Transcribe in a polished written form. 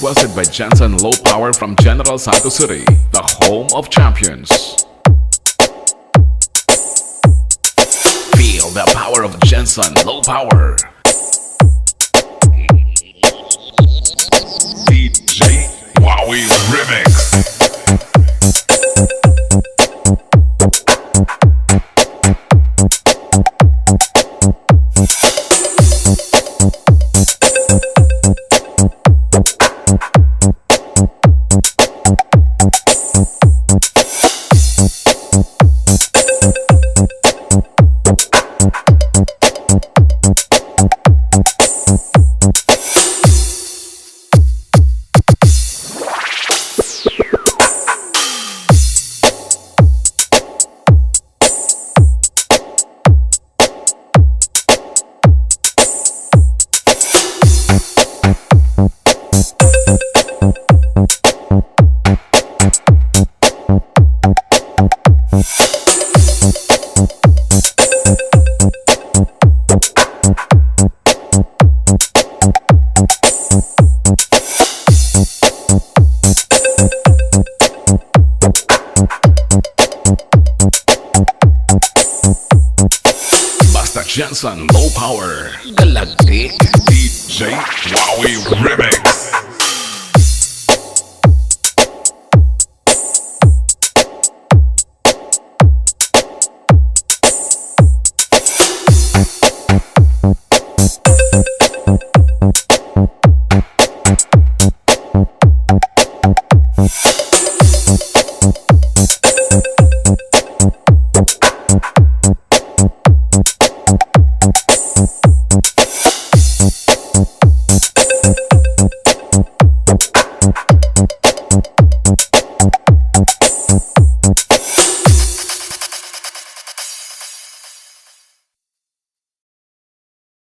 requested by Gensan Low Power from General Santos City, the home of champions. Feel the power of Gensan Low Power. DJ Wowie Remix. Gensan Low Power Galactic DJ Wowie Remix.